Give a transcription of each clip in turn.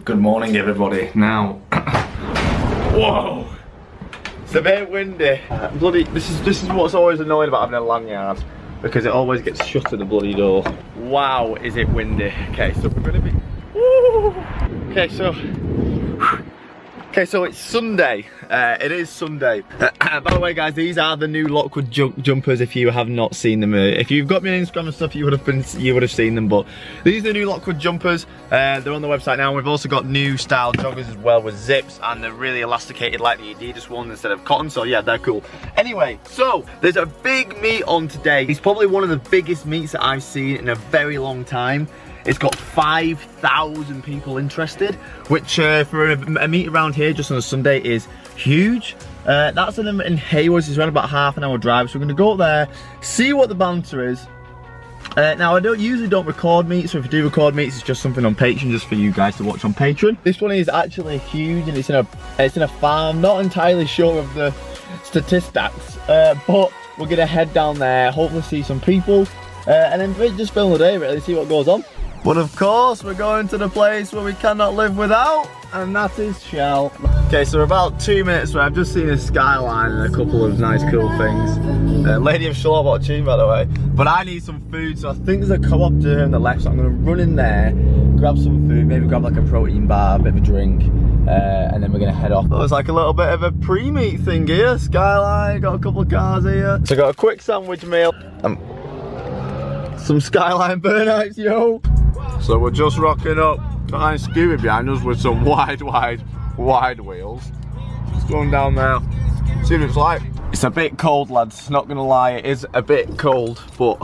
Good morning, everybody. Now, whoa, it's a bit windy. Bloody, this is what's always annoying about having a lanyard, because it always gets shut at the bloody door. Wow, is it windy? Okay, so we're gonna be. Woo. Okay, so it's Sunday. It is Sunday. By the way, guys, these are the new Lockwood jumpers. If you have not seen them, if you've got me on Instagram and stuff, you would have seen them. But these are the new Lockwood jumpers. They're on the website now. We've also got new style joggers as well with zips, and they're really elasticated like the Adidas one instead of cotton. So yeah, they're cool. Anyway, so there's a big meet on today. It's probably one of the biggest meets that I've seen in a very long time. It's got 5,000 people interested, which for a meet around here just on a Sunday is huge. That's in Haywards. It's around about half an hour drive, so we're going to go up there, see what the banter is. Now, I usually don't record meets, so if I do record meets, it's just something on Patreon, just for you guys to watch on Patreon. This one is actually huge, and it's in a farm. Not entirely sure of the statistics, but we're going to head down there, hopefully see some people, and then just film the day, really, see what goes on. But of course, we're going to the place where we cannot live without, and that is Shell. Okay, so we're about 2 minutes away. I've just seen a skyline and a couple of nice, cool things. Lady of Shell watching, by the way. But I need some food, so I think there's a co-op to on the left, so I'm going to run in there, grab some food, maybe grab like a protein bar, a bit of a drink, and then we're going to head off. It's like a little bit of a pre-meet thing here. Skyline, got a couple of cars here. So I got a quick sandwich meal. Some Skyline burnouts, yo. So we're just rocking up behind Scooby behind us with some wide wheels. Just going down there, see what it's like. It's a bit cold, lads, not gonna lie, it is a bit cold, but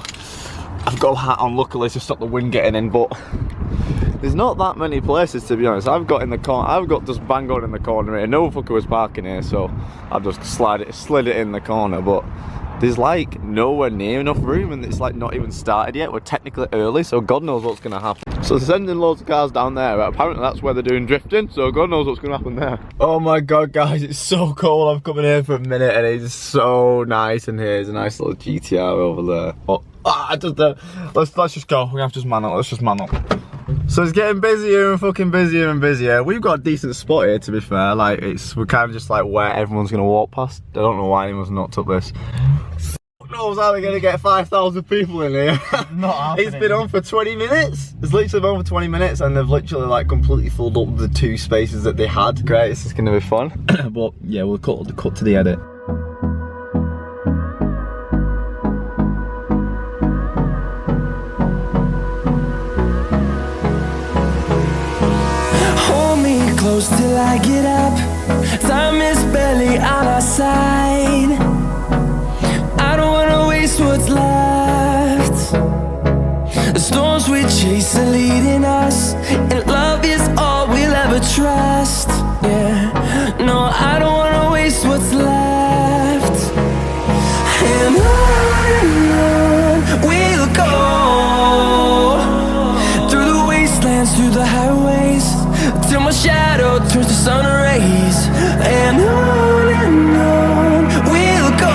I've got a hat on luckily to stop the wind getting in, but there's not that many places, to be honest. I've got just bang on in the corner here. No fucker was parking here, so I've just slid it in the corner, but there's like nowhere near enough room, and it's like not even started yet. We're technically early, so God knows what's gonna happen. So they're sending loads of cars down there, but apparently that's where they're doing drifting, so God knows what's gonna happen there. Oh my God, guys, it's so cold. I've come in here for a minute and it's so nice in here. There's a nice little GTR over there. Oh, let's just go. We have to just man up. Let's just man up. So it's getting busier and fucking busier and busier. We've got a decent spot here, to be fair. Like, we're kind of just like where everyone's gonna walk past. I don't know why anyone's not took this. Knows how we're gonna get 5,000 people in here. Not happening. It's been on for 20 minutes. It's literally been on for 20 minutes, and they've literally like completely filled up the 2 spaces that they had. Great, this is gonna be fun. But yeah, we'll cut to the edit. Hold me close till I get up. Time is barely on our side. What's left? The storms we chase are leading us, and love is all we'll ever trust. Yeah, no, I don't wanna waste what's left. And on we'll go, through the wastelands, through the highways, till my shadow turns to sun rays. And on we'll go,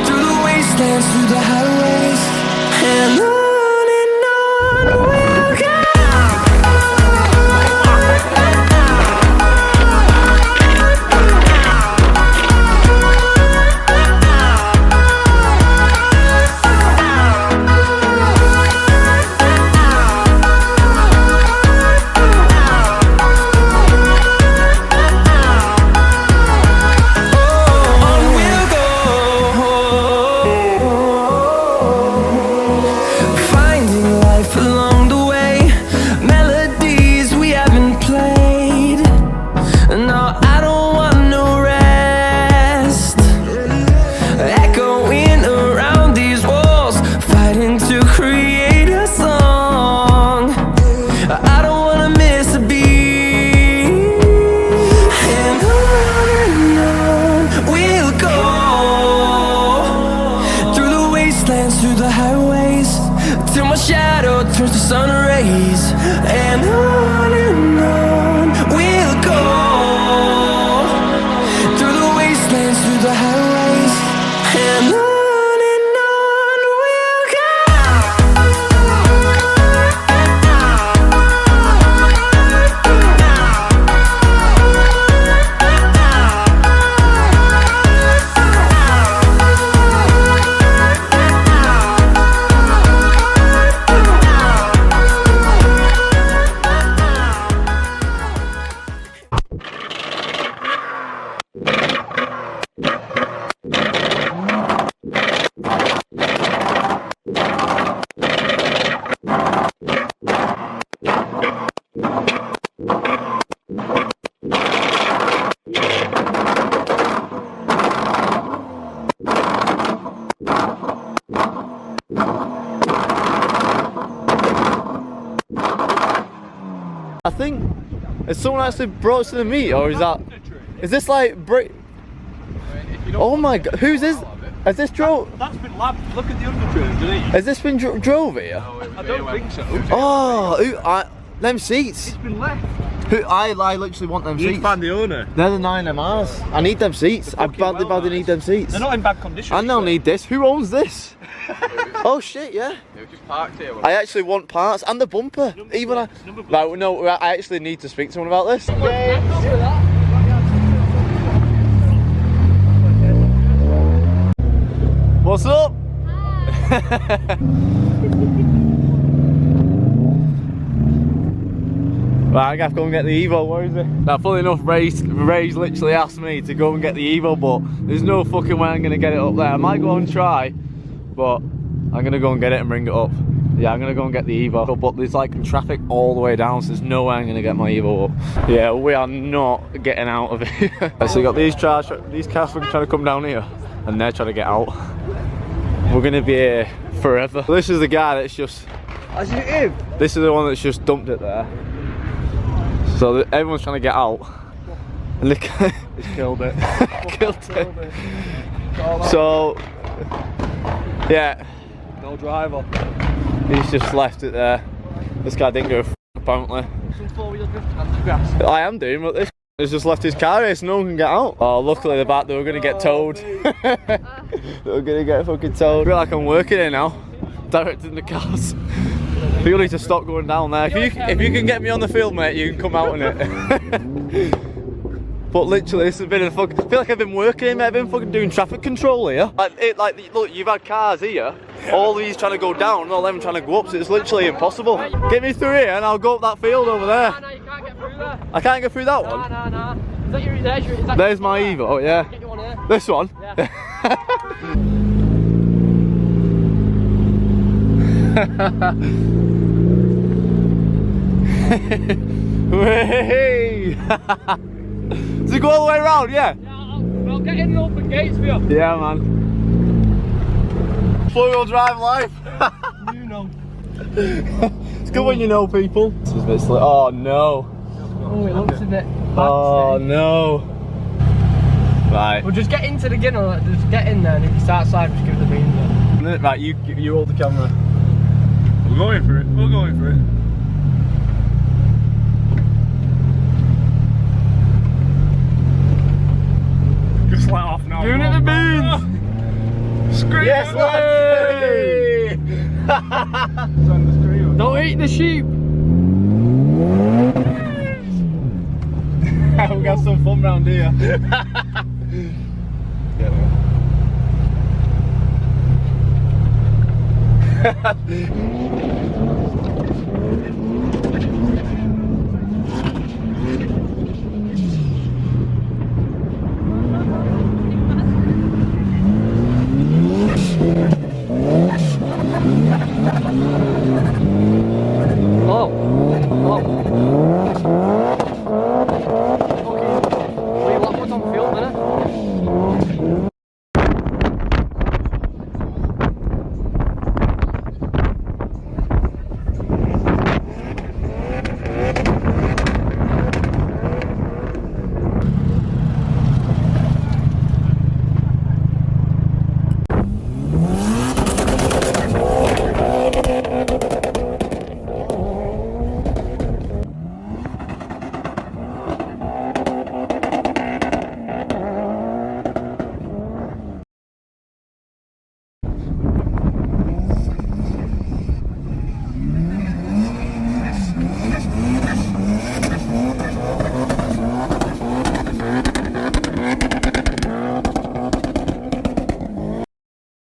through the highways, and on we'll go. Through the highways, till my shadow turns to sun rays. And on we'll go, through the wastelands, through the highways, and on we'll go. Has someone actually brought us to the meet, or is that? Is this like oh my god, who's this? Has this drove? That's been labbed. Look at the undertrim, didn't it? Has this been drove here? No, I don't think so. Oh, them seats. It's been left. I literally want them You seats. need to find the owner. They're the 9MRs. I need them seats. I badly need them seats. They're not in bad condition. I don't need this. Who owns this? Oh shit, yeah. They're just parked here. I actually want parts and the bumper. Even I. Right, no, I actually need to speak to someone about this. What's up? Right, I gotta go and get the Evo, where is it? Now, funnily enough, Ray's literally asked me to go and get the Evo, but there's no fucking way I'm gonna get it up there. I might go and try, but I'm gonna go and get it and bring it up. Yeah, I'm gonna go and get the Evo, but there's like traffic all the way down, so there's no way I'm gonna get my Evo up. Yeah, we are not getting out of here. So you got these cars trying to come down here, and they're trying to get out. We're gonna be here forever. This is the guy that's just... Is it him? This is the one that's just dumped it there. So everyone's trying to get out. And the guy... He's killed it. killed it. So... Yeah. No driver. He's just left it there. This guy didn't go a f*** apparently. Some four-wheel drift and the grass. I am doing, but this has just left his car here so no one can get out. Oh, luckily the back they were going to get towed. They were going to get fucking towed. I feel like I'm working here now, directing the cars. People need to stop going down there. If you can get me on the field, mate, you can come out in it. But literally, this has been a fucking... I feel like I've been working here, mate. I've been fucking doing traffic control here. Look, you've had cars here. All these trying to go down, and all them trying to go up, so it's literally impossible. Get me through here and I'll go up that field over there. No, you can't get through there. I can't get through that one? No. There's my Evo, yeah. Get you one here. This one? Yeah. Hey! Does it go all the way around? Yeah? Yeah, I'll get in the open gates for you. Yeah, man. Four-wheel drive life. You know. It's good when you know people. This is a bit slick. Oh no. Oh, it looks a bit bad. Oh no. Right. Well, just get into the ginner, just get in there, and if you start sliding, just give it the beam. Right, you hold the camera. We're going for it. We're going for it. Just let off now. Doing it the beans. Scream! Yes, lads! Don't eat the sheep. We got some fun round here. Wait, Lockwood's on the field, innit?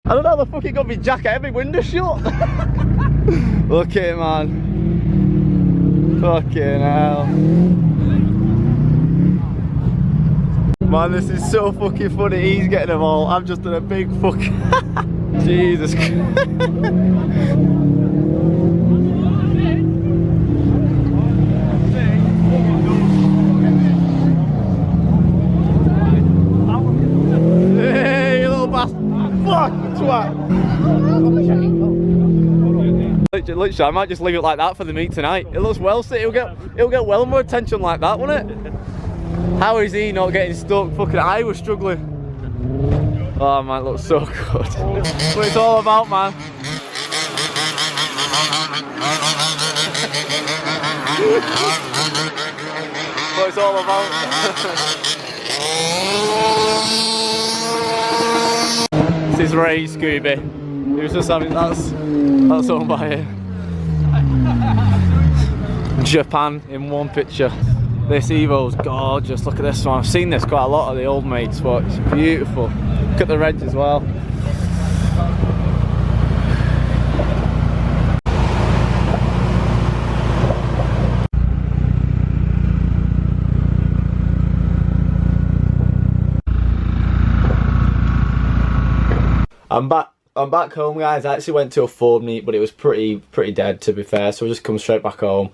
I don't know how the fuck he got me jacket, every window shut. Look at it, man. Fucking hell. Man, this is so fucking funny. He's getting them all. I'm just in a big fucking... Jesus Christ. Hey, you little bastard. Fuck, twat. Literally, I might just leave it like that for the meet tonight. It looks well set. It'll get well more attention like that, won't it? How is he not getting stuck? Fucking I was struggling. Oh man, it looks so good. That's what it's all about, man. What it's all about. This is Ray Scooby. He was just having that's owned by him. Japan in one picture. This Evo's gorgeous. Look at this one. I've seen this quite a lot of the old mates, but it's beautiful. Look at the reds as well. I'm back home, guys. I actually went to a Ford meet, but it was pretty dead, to be fair, so I just come straight back home.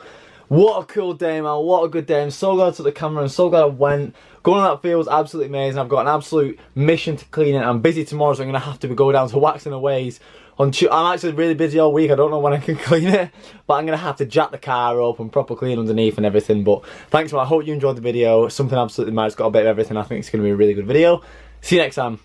What a cool day, man. What a good day. I'm so glad I took the camera and so glad I went. Going on that field was absolutely amazing. I've got an absolute mission to clean it. I'm busy tomorrow, so I'm going to have to go down to Waxing Aways. I'm actually really busy all week. I don't know when I can clean it, but I'm going to have to jack the car up and proper clean underneath and everything. But thanks, man. I hope you enjoyed the video. Something absolutely mad. It's got a bit of everything. I think it's going to be a really good video. See you next time.